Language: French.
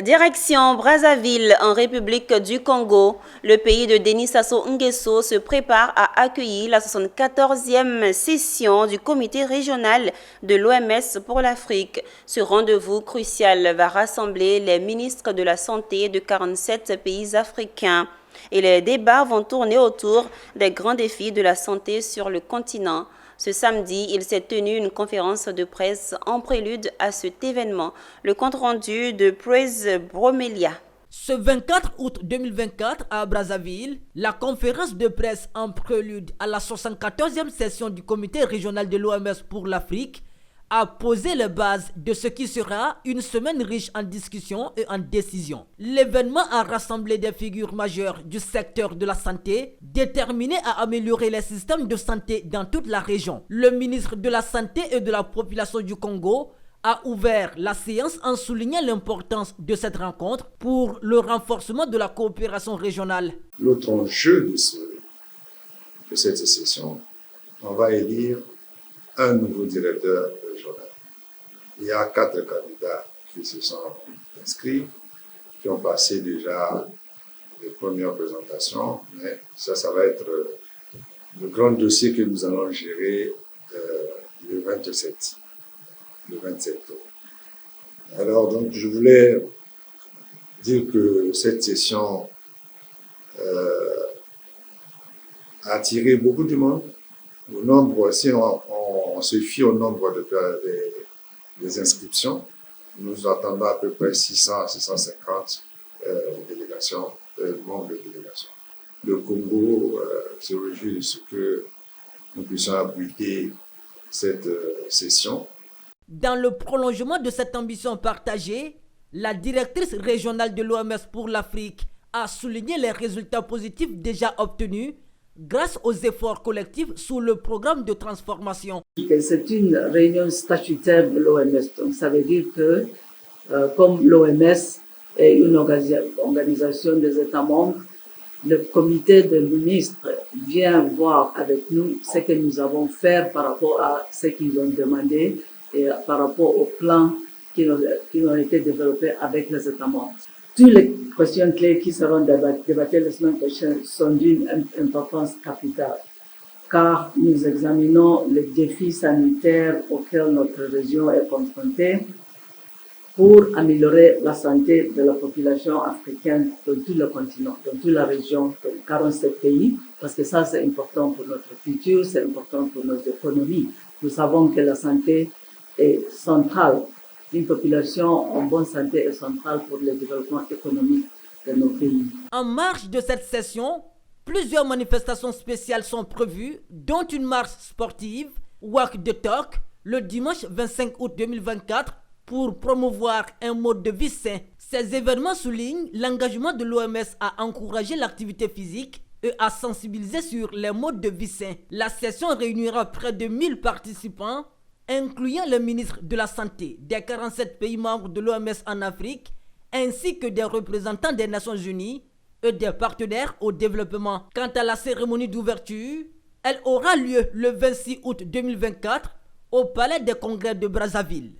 Direction Brazzaville, en République du Congo. Le pays de Denis Sassou Nguesso se prépare à accueillir la 74e session du comité régional de l'OMS pour l'Afrique. Ce rendez-vous crucial va rassembler les ministres de la Santé de 47 pays africains. Et les débats vont tourner autour des grands défis de la santé sur le continent. Ce samedi, il s'est tenu une conférence de presse en prélude à cet événement. Le compte-rendu de Praise Bromelia. Ce 24 août 2024 à Brazzaville, la conférence de presse en prélude à la 74e session du comité régional de l'OMS pour l'Afrique a posé les bases de ce qui sera une semaine riche en discussions et en décisions. L'événement a rassemblé des figures majeures du secteur de la santé, déterminées à améliorer les systèmes de santé dans toute la région. Le ministre de la Santé et de la Population du Congo a ouvert la séance en soulignant l'importance de cette rencontre pour le renforcement de la coopération régionale. L'autre enjeu de cette session, on va élire un nouveau directeur régional. Il y a 4 candidats qui se sont inscrits, qui ont passé déjà les premières présentations, mais ça va être le grand dossier que nous allons gérer le 27 octobre. Alors, donc, je voulais dire que cette session a attiré beaucoup de monde. Au nombre, si on se fie au nombre des inscriptions, nous attendons à peu près 600 à 650 délégations, membres de délégation. Le Congo se réjouit de ce que nous puissions abriter cette session. Dans le prolongement de cette ambition partagée, la directrice régionale de l'OMS pour l'Afrique a souligné les résultats positifs déjà obtenus grâce aux efforts collectifs sous le programme de transformation. C'est une réunion statutaire de l'OMS, donc ça veut dire que comme l'OMS est une organisation des États membres, le comité de ministres vient voir avec nous ce que nous avons fait par rapport à ce qu'ils ont demandé et par rapport aux plans qui ont été développés avec les États membres. Toutes les questions clés qui seront débattées la semaine prochaine sont d'une importance capitale, car nous examinons les défis sanitaires auxquels notre région est confrontée pour améliorer la santé de la population africaine dans tout le continent, dans toute la région, dans 47 pays, parce que ça c'est important pour notre futur, c'est important pour nos économies. Nous savons que la santé est centrale. Une population en bonne santé est centrale pour le développement économique de nos pays. En marge de cette session, plusieurs manifestations spéciales sont prévues, dont une marche sportive, Walk the Talk, le dimanche 25 août 2024, pour promouvoir un mode de vie sain. Ces événements soulignent l'engagement de l'OMS à encourager l'activité physique et à sensibiliser sur les modes de vie sains. La session réunira près de 1000 participants, incluant le ministre de la Santé des 47 pays membres de l'OMS en Afrique, ainsi que des représentants des Nations Unies et des partenaires au développement. Quant à la cérémonie d'ouverture, elle aura lieu le 26 août 2024 au Palais des Congrès de Brazzaville.